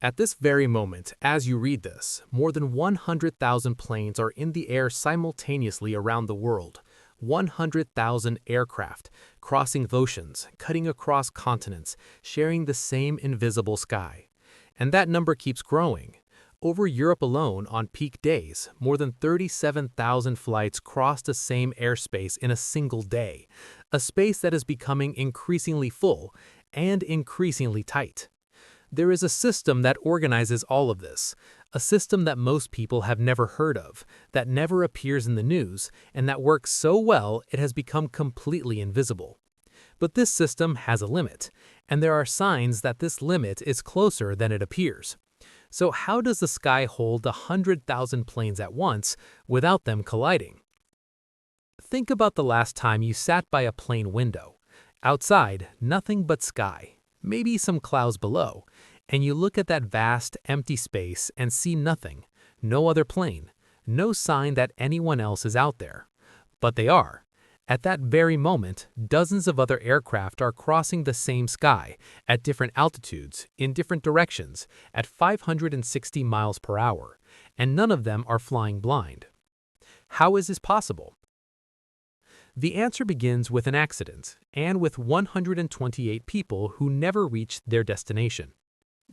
At this very moment, as you read this, more than 100,000 planes are in the air simultaneously around the world. 100,000 aircraft, crossing oceans, cutting across continents, sharing the same invisible sky. And that number keeps growing. Over Europe alone, on peak days, more than 37,000 flights cross the same airspace in a single day, a space that is becoming increasingly full and increasingly tight. There is a system that organizes all of this, a system that most people have never heard of, that never appears in the news, and that works so well it has become completely invisible. But this system has a limit, and there are signs that this limit is closer than it appears. So how does the sky hold 100,000 planes at once without them colliding? Think about the last time you sat by a plane window. Outside, nothing but sky, maybe some clouds below, and you look at that vast, empty space and see nothing, no other plane, no sign that anyone else is out there. But they are. At that very moment, dozens of other aircraft are crossing the same sky, at different altitudes, in different directions, at 560 miles per hour, and none of them are flying blind. How is this possible? The answer begins with an accident, and with 128 people who never reached their destination.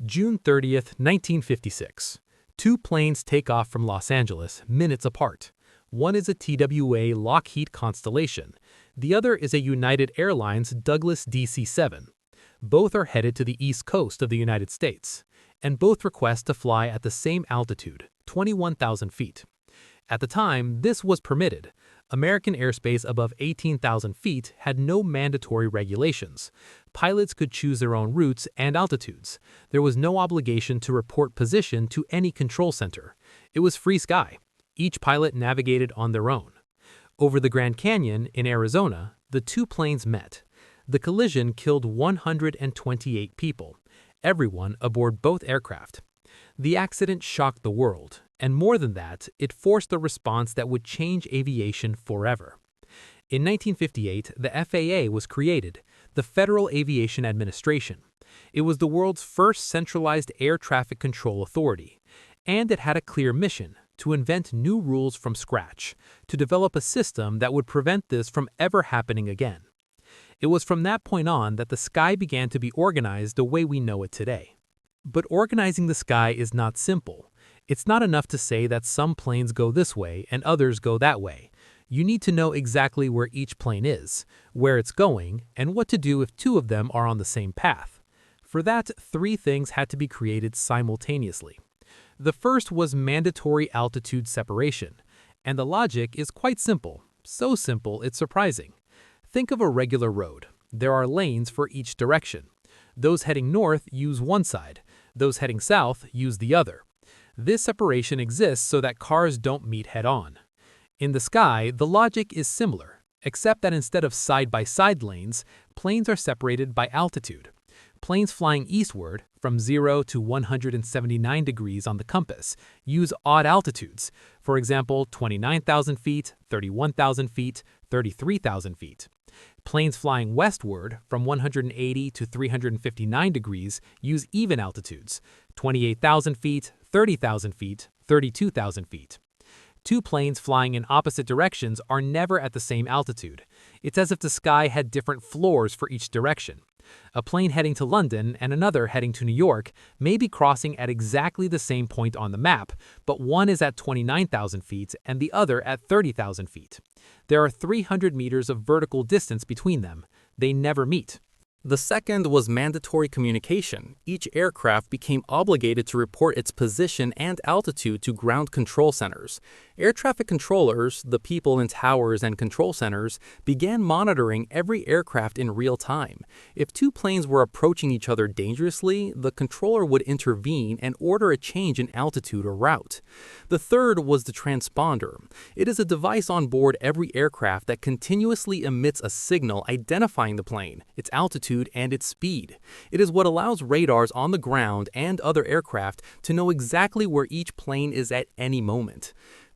June 30th, 1956. Two planes take off from Los Angeles, minutes apart. One is a TWA Lockheed Constellation. The other is a United Airlines Douglas DC-7. Both are headed to the east coast of the United States, and both request to fly at the same altitude, 21,000 feet. At the time, this was permitted. American airspace above 18,000 feet had no mandatory regulations. Pilots could choose their own routes and altitudes. There was no obligation to report position to any control center. It was free sky. Each pilot navigated on their own. Over the Grand Canyon in Arizona, the two planes met. The collision killed 128 people, everyone aboard both aircraft. The accident shocked the world, and more than that, it forced a response that would change aviation forever. In 1958, the FAA was created, the Federal Aviation Administration. It was the world's first centralized air traffic control authority, and it had a clear mission: to invent new rules from scratch, to develop a system that would prevent this from ever happening again. It was from that point on that the sky began to be organized the way we know it today. But organizing the sky is not simple. It's not enough to say that some planes go this way and others go that way. You need to know exactly where each plane is, where it's going, and what to do if two of them are on the same path. For that, three things had to be created simultaneously. The first was mandatory altitude separation, and the logic is quite simple, so simple it's surprising. Think of a regular road. There are lanes for each direction. Those heading north use one side, those heading south use the other. This separation exists so that cars don't meet head-on. In the sky, the logic is similar, except that instead of side-by-side lanes, planes are separated by altitude. Planes flying eastward, from 0 to 179 degrees on the compass, use odd altitudes, for example 29,000 feet, 31,000 feet, 33,000 feet. Planes flying westward, from 180 to 359 degrees, use even altitudes, 28,000 feet, 30,000 feet, 32,000 feet. Two planes flying in opposite directions are never at the same altitude. It's as if the sky had different floors for each direction. A plane heading to London and another heading to New York may be crossing at exactly the same point on the map, but one is at 29,000 feet and the other at 30,000 feet. There are 300 meters of vertical distance between them. They never meet. The second was mandatory communication. Each aircraft became obligated to report its position and altitude to ground control centers. Air traffic controllers, the people in towers and control centers, began monitoring every aircraft in real time. If two planes were approaching each other dangerously, the controller would intervene and order a change in altitude or route. The third was the transponder. It is a device on board every aircraft that continuously emits a signal identifying the plane, its altitude, and its speed. It is what allows radars on the ground and other aircraft to know exactly where each plane is at any moment.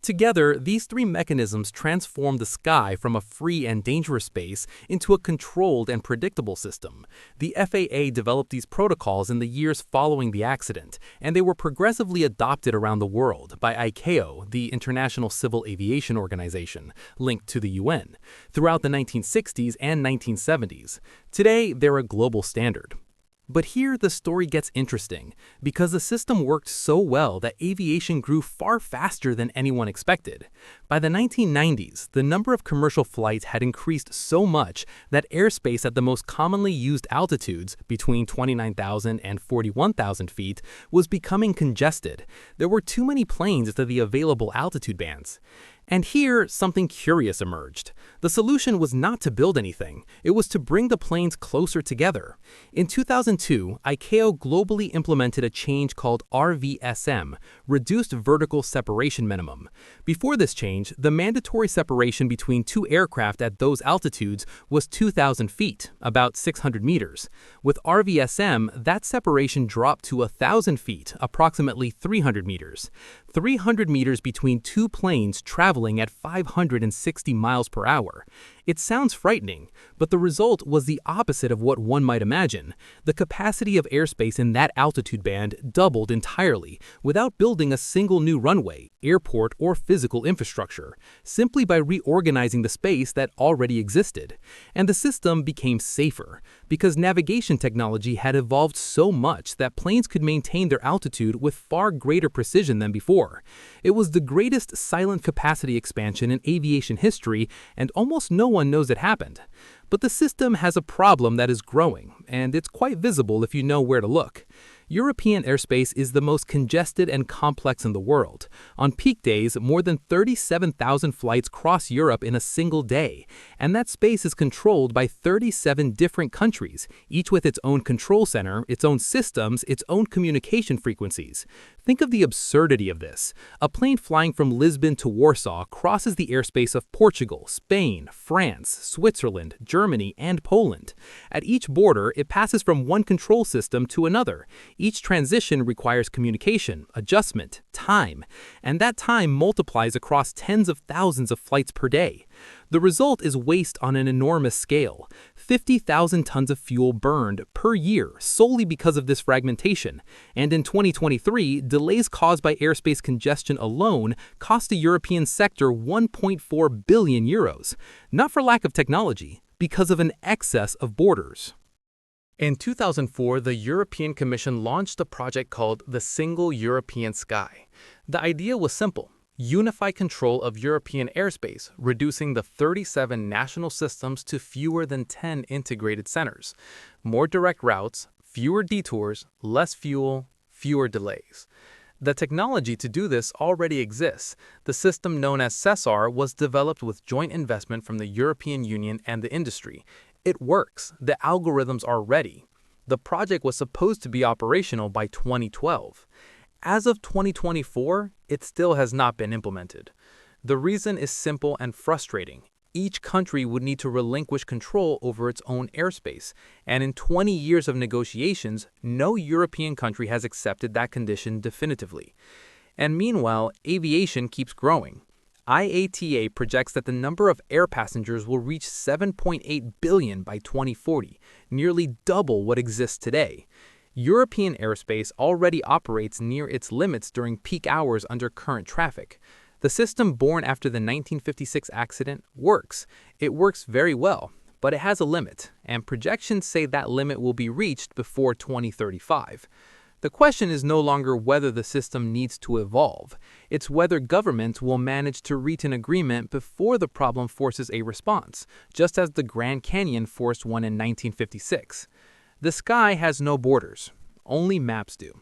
Together, these three mechanisms transform the sky from a free and dangerous space into a controlled and predictable system. The FAA developed these protocols in the years following the accident, and they were progressively adopted around the world by ICAO, the International Civil Aviation Organization, linked to the UN, throughout the 1960s and 1970s. Today, they're a global standard. But here the story gets interesting, because the system worked so well that aviation grew far faster than anyone expected. By the 1990s, the number of commercial flights had increased so much that airspace at the most commonly used altitudes, between 29,000 and 41,000 feet, was becoming congested. There were too many planes to the available altitude bands. And here, something curious emerged. The solution was not to build anything, it was to bring the planes closer together. In 2002, ICAO globally implemented a change called RVSM, Reduced Vertical Separation Minimum. Before this change, the mandatory separation between two aircraft at those altitudes was 2,000 feet, about 600 meters. With RVSM, that separation dropped to 1,000 feet, approximately 300 meters. 300 meters between two planes traveling at 560 miles per hour. It sounds frightening, but the result was the opposite of what one might imagine. The capacity of airspace in that altitude band doubled entirely, without building a single new runway, airport, or physical infrastructure, simply by reorganizing the space that already existed. And the system became safer, because navigation technology had evolved so much that planes could maintain their altitude with far greater precision than before. It was the greatest silent capacity expansion in aviation history, and almost no one knows it happened. But the system has a problem that is growing, and it's quite visible if you know where to look. European airspace is the most congested and complex in the world. On peak days, more than 37,000 flights cross Europe in a single day, and that space is controlled by 37 different countries, each with its own control center, its own systems, its own communication frequencies. Think of the absurdity of this. A plane flying from Lisbon to Warsaw crosses the airspace of Portugal, Spain, France, Switzerland, Germany, and Poland. At each border, it passes from one control system to another. Each transition requires communication, adjustment, time, and that time multiplies across tens of thousands of flights per day. The result is waste on an enormous scale. 50,000 tons of fuel burned per year solely because of this fragmentation. And in 2023, delays caused by airspace congestion alone cost the European sector 1.4 billion euros. Not for lack of technology, because of an excess of borders. In 2004, the European Commission launched a project called the Single European Sky. The idea was simple: unify control of European airspace, reducing the 37 national systems to fewer than 10 integrated centers. More direct routes, fewer detours, less fuel, fewer delays. The technology to do this already exists. The system known as SESAR was developed with joint investment from the European Union and the industry. It works. The algorithms are ready. The project was supposed to be operational by 2012. As of 2024, it still has not been implemented. The reason is simple and frustrating. Each country would need to relinquish control over its own airspace, and in 20 years of negotiations, no European country has accepted that condition definitively. And meanwhile, aviation keeps growing. IATA projects that the number of air passengers will reach 7.8 billion by 2040, nearly double what exists today. European airspace already operates near its limits during peak hours under current traffic. The system born after the 1956 accident works. It works very well, but it has a limit, and projections say that limit will be reached before 2035. The question is no longer whether the system needs to evolve. It's whether governments will manage to reach an agreement before the problem forces a response, just as the Grand Canyon forced one in 1956. The sky has no borders. Only maps do.